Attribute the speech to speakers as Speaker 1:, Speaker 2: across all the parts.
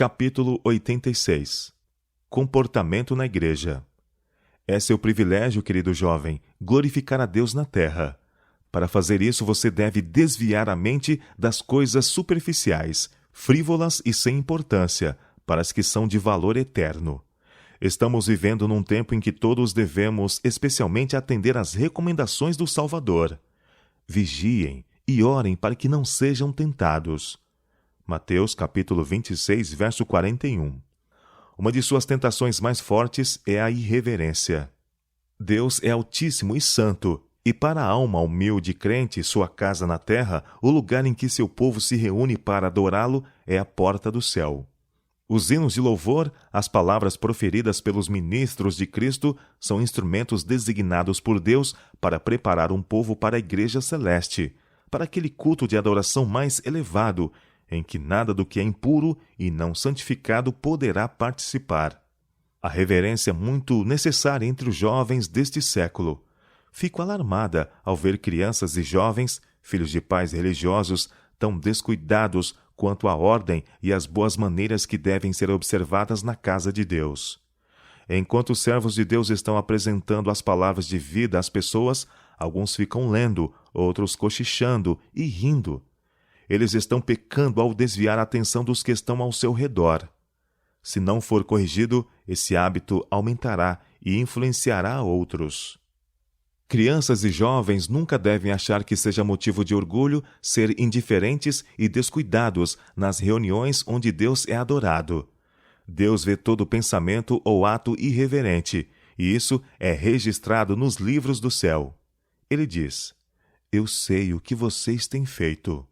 Speaker 1: Capítulo 86. Comportamento na Igreja. É seu privilégio, querido jovem, glorificar a Deus na terra. Para fazer isso, você deve desviar a mente das coisas superficiais, frívolas e sem importância, para as que são de valor eterno. Estamos vivendo num tempo em que todos devemos especialmente atender às recomendações do Salvador. Vigiem e orem para que não sejam tentados. Mateus capítulo 26, verso 41. Uma de suas tentações mais fortes é a irreverência. Deus é altíssimo e santo, e para a alma humilde crente, sua casa na terra, o lugar em que seu povo se reúne para adorá-lo, é a porta do céu. Os hinos de louvor, as palavras proferidas pelos ministros de Cristo, são instrumentos designados por Deus para preparar um povo para a igreja celeste, para aquele culto de adoração mais elevado, em que nada do que é impuro e não santificado poderá participar. A reverência é muito necessária entre os jovens deste século. Fico alarmada ao ver crianças e jovens, filhos de pais religiosos, tão descuidados quanto à ordem e às boas maneiras que devem ser observadas na casa de Deus. Enquanto os servos de Deus estão apresentando as palavras de vida às pessoas, alguns ficam lendo, outros cochichando e rindo. Eles estão pecando ao desviar a atenção dos que estão ao seu redor. Se não for corrigido, esse hábito aumentará e influenciará outros. Crianças e jovens nunca devem achar que seja motivo de orgulho ser indiferentes e descuidados nas reuniões onde Deus é adorado. Deus vê todo pensamento ou ato irreverente, e isso é registrado nos livros do céu. Ele diz: "Eu sei o que vocês têm feito."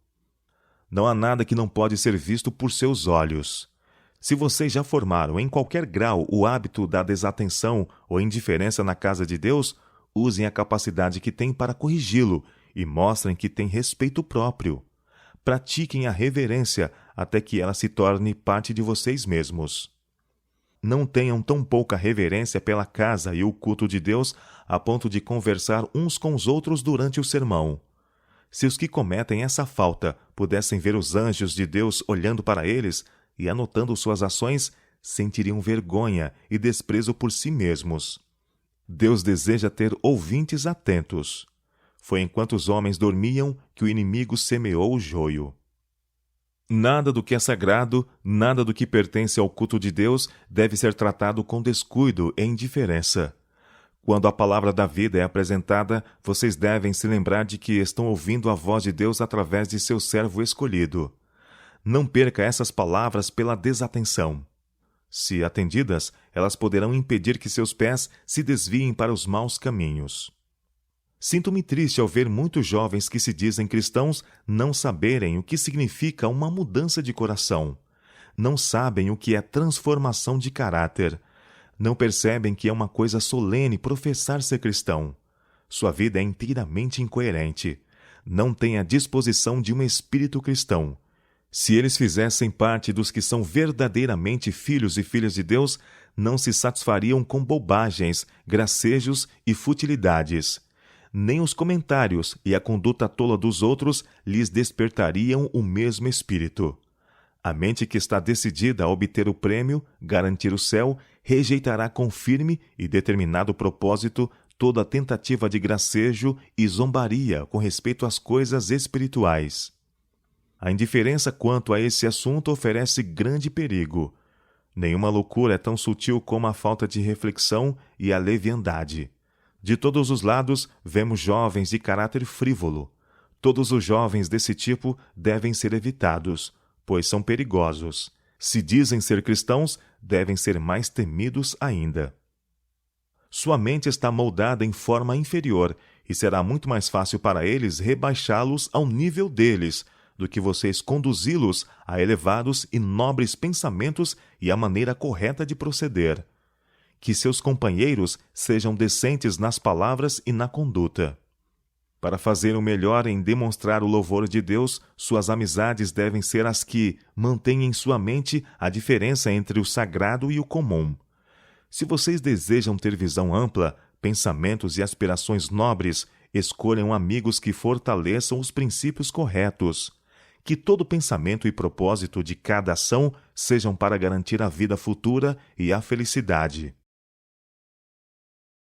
Speaker 1: Não há nada que não pode ser visto por seus olhos. Se vocês já formaram em qualquer grau o hábito da desatenção ou indiferença na casa de Deus, usem a capacidade que têm para corrigi-lo e mostrem que têm respeito próprio. Pratiquem a reverência até que ela se torne parte de vocês mesmos. Não tenham tão pouca reverência pela casa e o culto de Deus a ponto de conversar uns com os outros durante o sermão. Se os que cometem essa falta pudessem ver os anjos de Deus olhando para eles e anotando suas ações, sentiriam vergonha e desprezo por si mesmos. Deus deseja ter ouvintes atentos. Foi enquanto os homens dormiam que o inimigo semeou o joio. Nada do que é sagrado, nada do que pertence ao culto de Deus deve ser tratado com descuido e indiferença. Quando a palavra da vida é apresentada, vocês devem se lembrar de que estão ouvindo a voz de Deus através de seu servo escolhido. Não perca essas palavras pela desatenção. Se atendidas, elas poderão impedir que seus pés se desviem para os maus caminhos. Sinto-me triste ao ver muitos jovens que se dizem cristãos não saberem o que significa uma mudança de coração. Não sabem o que é transformação de caráter. Não percebem que é uma coisa solene professar ser cristão. Sua vida é inteiramente incoerente. Não tem a disposição de um espírito cristão. Se eles fizessem parte dos que são verdadeiramente filhos e filhas de Deus, não se satisfariam com bobagens, gracejos e futilidades. Nem os comentários e a conduta tola dos outros lhes despertariam o mesmo espírito. A mente que está decidida a obter o prêmio, garantir o céu, rejeitará com firme e determinado propósito toda tentativa de gracejo e zombaria com respeito às coisas espirituais. A indiferença quanto a esse assunto oferece grande perigo. Nenhuma loucura é tão sutil como a falta de reflexão e a leviandade. De todos os lados, vemos jovens de caráter frívolo. Todos os jovens desse tipo devem ser evitados, pois são perigosos. Se dizem ser cristãos, devem ser mais temidos ainda. Sua mente está moldada em forma inferior e será muito mais fácil para eles rebaixá-los ao nível deles do que vocês conduzi-los a elevados e nobres pensamentos e a maneira correta de proceder. Que seus companheiros sejam decentes nas palavras e na conduta. Para fazer o melhor em demonstrar o louvor de Deus, suas amizades devem ser as que mantêm em sua mente a diferença entre o sagrado e o comum. Se vocês desejam ter visão ampla, pensamentos e aspirações nobres, escolham amigos que fortaleçam os princípios corretos. que todo pensamento e propósito de cada ação sejam para garantir a vida futura e a felicidade.